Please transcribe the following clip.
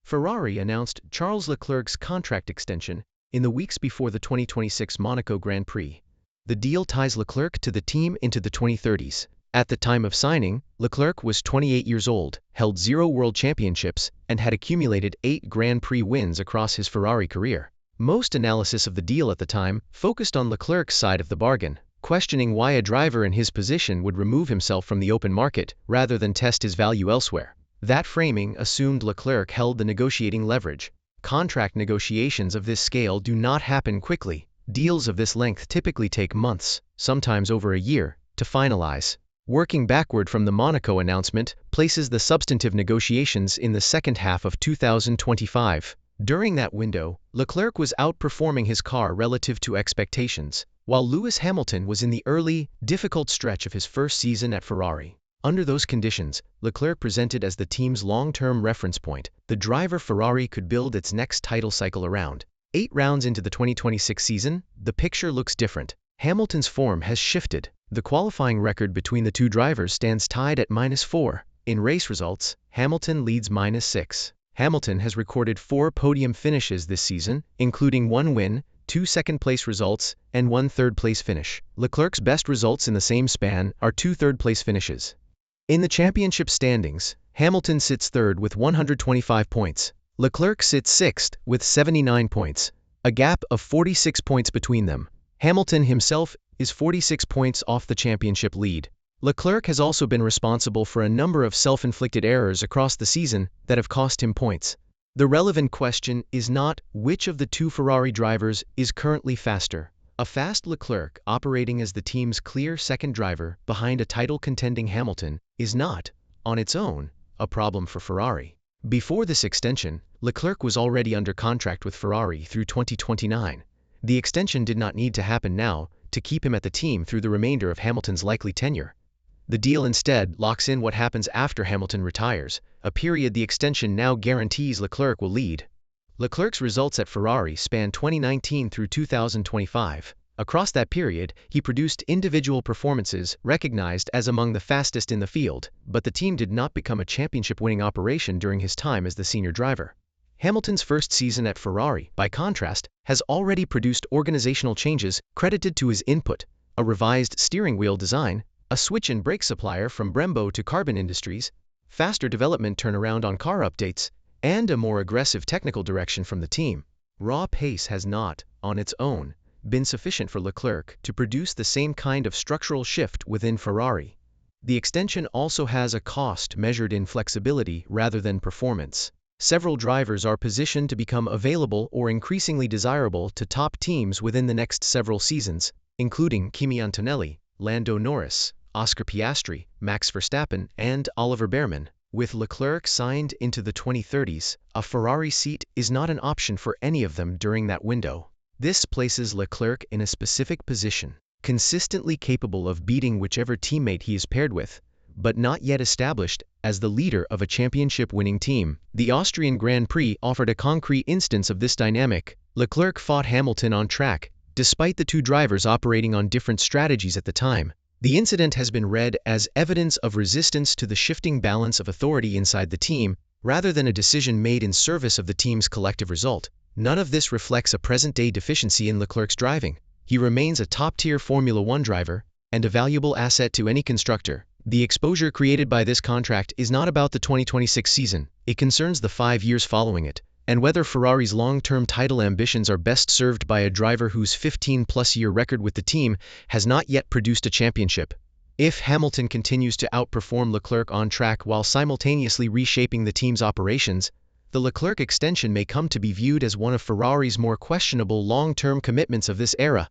Ferrari announced Charles Leclerc's contract extension in the weeks before the 2026 Monaco Grand Prix. The deal ties Leclerc to the team into the 2030s. At the time of signing, Leclerc was 28 years old, held 0 world championships, and had accumulated 8 Grand Prix wins across his Ferrari career. Most analysis of the deal at the time focused on Leclerc's side of the bargain, questioning why a driver in his position would remove himself from the open market rather than test his value elsewhere. That framing assumed Leclerc held the negotiating leverage. Contract negotiations of this scale do not happen quickly. Deals of this length typically take months, sometimes over a year, to finalize. Working backward from the Monaco announcement places the substantive negotiations in the second half of 2025. During that window, Leclerc was outperforming his car relative to expectations, while Lewis Hamilton was in the early, difficult stretch of his first season at Ferrari. Under those conditions, Leclerc presented as the team's long-term reference point, the driver Ferrari could build its next title cycle around. 8 rounds into the 2026 season, the picture looks different. Hamilton's form has shifted. The qualifying record between the two drivers stands tied at -4. In race results, Hamilton leads -6. Hamilton has recorded 4 podium finishes this season, including 1 win, 2 second-place results, and 1 third-place finish. Leclerc's best results in the same span are 2 third-place finishes. In the championship standings, Hamilton sits third with 125 points. Leclerc sits sixth with 79 points, a gap of 46 points between them. Hamilton himself is 46 points off the championship lead. Leclerc has also been responsible for a number of self-inflicted errors across the season that have cost him points. The relevant question is not which of the two Ferrari drivers is currently faster. A fast Leclerc operating as the team's clear second driver behind a title-contending Hamilton is not, on its own, a problem for Ferrari. Before this extension, Leclerc was already under contract with Ferrari through 2029. The extension did not need to happen now to keep him at the team through the remainder of Hamilton's likely tenure. The deal instead locks in what happens after Hamilton retires, a period the extension now guarantees Leclerc will lead. Leclerc's results at Ferrari span 2019 through 2025. Across that period, he produced individual performances recognized as among the fastest in the field, but the team did not become a championship-winning operation during his time as the senior driver. Hamilton's first season at Ferrari, by contrast, has already produced organizational changes credited to his input: a revised steering wheel design, a switch in brake supplier from Brembo to Carbon Industries, faster development turnaround on car updates, and a more aggressive technical direction from the team. Raw pace has not, on its own, been sufficient for Leclerc to produce the same kind of structural shift within Ferrari. The extension also has a cost measured in flexibility rather than performance. Several drivers are positioned to become available or increasingly desirable to top teams within the next several seasons, including Kimi Antonelli, Lando Norris, Oscar Piastri, Max Verstappen, and Oliver Bearman. With Leclerc signed into the 2030s, a Ferrari seat is not an option for any of them during that window. This places Leclerc in a specific position, consistently capable of beating whichever teammate he is paired with, but not yet established as the leader of a championship-winning team. The Austrian Grand Prix offered a concrete instance of this dynamic. Leclerc fought Hamilton on track, despite the two drivers operating on different strategies at the time. The incident has been read as evidence of resistance to the shifting balance of authority inside the team, rather than a decision made in service of the team's collective result. None of this reflects a present-day deficiency in Leclerc's driving. He remains a top-tier Formula One driver, and a valuable asset to any constructor. The exposure created by this contract is not about the 2026 season, it concerns the 5 years following it, and whether Ferrari's long-term title ambitions are best served by a driver whose 15-plus-year record with the team has not yet produced a championship. If Hamilton continues to outperform Leclerc on track while simultaneously reshaping the team's operations, the Leclerc extension may come to be viewed as one of Ferrari's more questionable long-term commitments of this era.